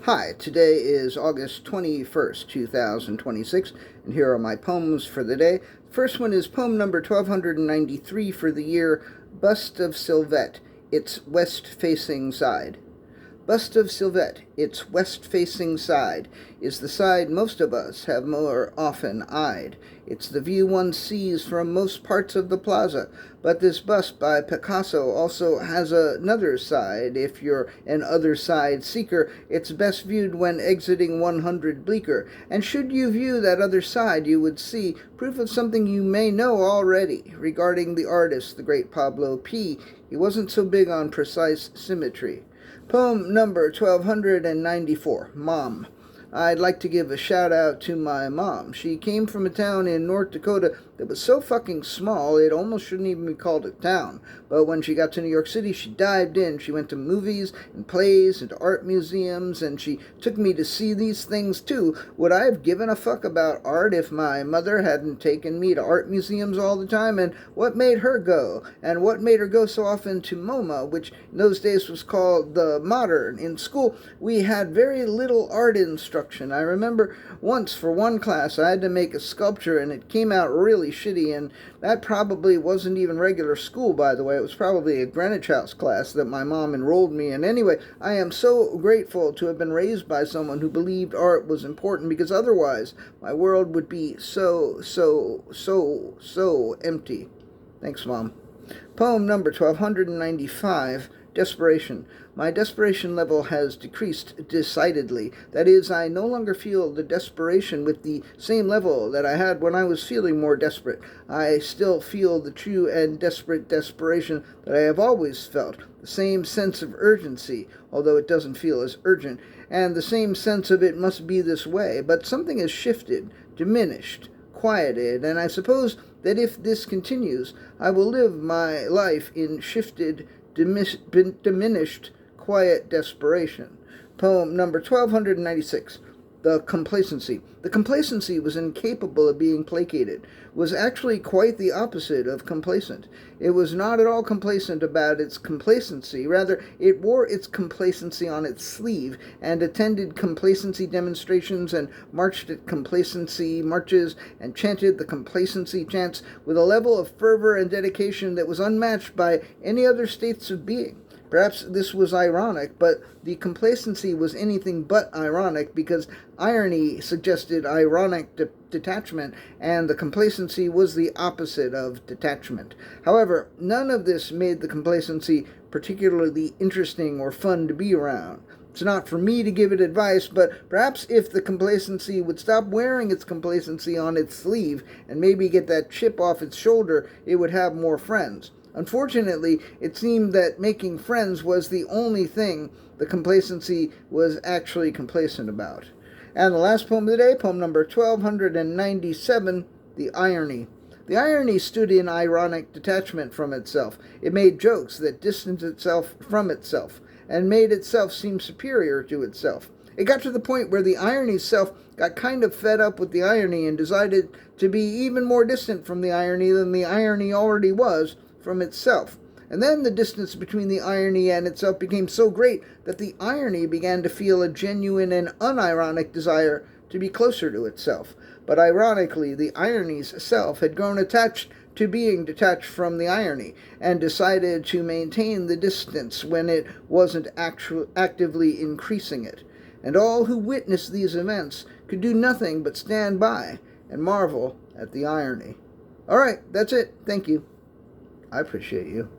Hi, today is August 21st, 2026, and here are my poems for the day. First one is poem number 1293 for the year, Bust of Sylvette, its west-facing side. Bust of Sylvette, its west-facing side, is the side most of us have more often eyed. It's the view one sees from most parts of the plaza, but this bust by Picasso also has another side. If you're an other side seeker, it's best viewed when exiting 100 Bleecker, and should you view that other side, you would see proof of something you may know already regarding the artist, the great Pablo P. He wasn't so big on precise symmetry. Poem number 1294, Mom. I'd like to give a shout out to my mom. She came from a town in North Dakota that was so fucking small it almost shouldn't even be called a town. But when she got to New York City, she dived in. She went to movies and plays and to art museums, and she took me to see these things too. Would I have given a fuck about art if my mother hadn't taken me to art museums all the time? And what made her go? And what made her go so often to MoMA, which in those days was called the Modern? In school, we had very little art instruction. I remember once for one class I had to make a sculpture and it came out really shitty, and that probably wasn't even regular school, by the way. It was probably a Greenwich House class that my mom enrolled me in. Anyway, I am so grateful to have been raised by someone who believed art was important, because otherwise my world would be so empty. Thanks, Mom. Poem number 1295, Desperation. My desperation level has decreased decidedly. That is, I no longer feel the desperation with the same level that I had when I was feeling more desperate. I still feel the true and desperate desperation that I have always felt, the same sense of urgency, although it doesn't feel as urgent, and the same sense of it must be this way, but something has shifted, diminished, quieted, and I suppose that if this continues, I will live my life in shifted, diminished, quiet desperation. Poem number 1296, The Complacency. The complacency was incapable of being placated, was actually quite the opposite of complacent. It was not at all complacent about its complacency. Rather, it wore its complacency on its sleeve and attended complacency demonstrations and marched at complacency marches and chanted the complacency chants with a level of fervor and dedication that was unmatched by any other states of being. Perhaps this was ironic, but the complacency was anything but ironic, because irony suggested ironic detachment, and the complacency was the opposite of detachment. However, none of this made the complacency particularly interesting or fun to be around. It's not for me to give it advice, but perhaps if the complacency would stop wearing its complacency on its sleeve and maybe get that chip off its shoulder, it would have more friends. Unfortunately, it seemed that making friends was the only thing the complacency was actually complacent about. And the last poem of the day, poem number 1297, The Irony. The irony stood in ironic detachment from itself. It made jokes that distanced itself from itself and made itself seem superior to itself. It got to the point where the irony self got kind of fed up with the irony and decided to be even more distant from the irony than the irony already was from itself. And then the distance between the irony and itself became so great that the irony began to feel a genuine and unironic desire to be closer to itself. But ironically, the irony's self had grown attached to being detached from the irony, and decided to maintain the distance when it wasn't actively increasing it. And all who witnessed these events could do nothing but stand by and marvel at the irony. All right, that's it. Thank you. I appreciate you.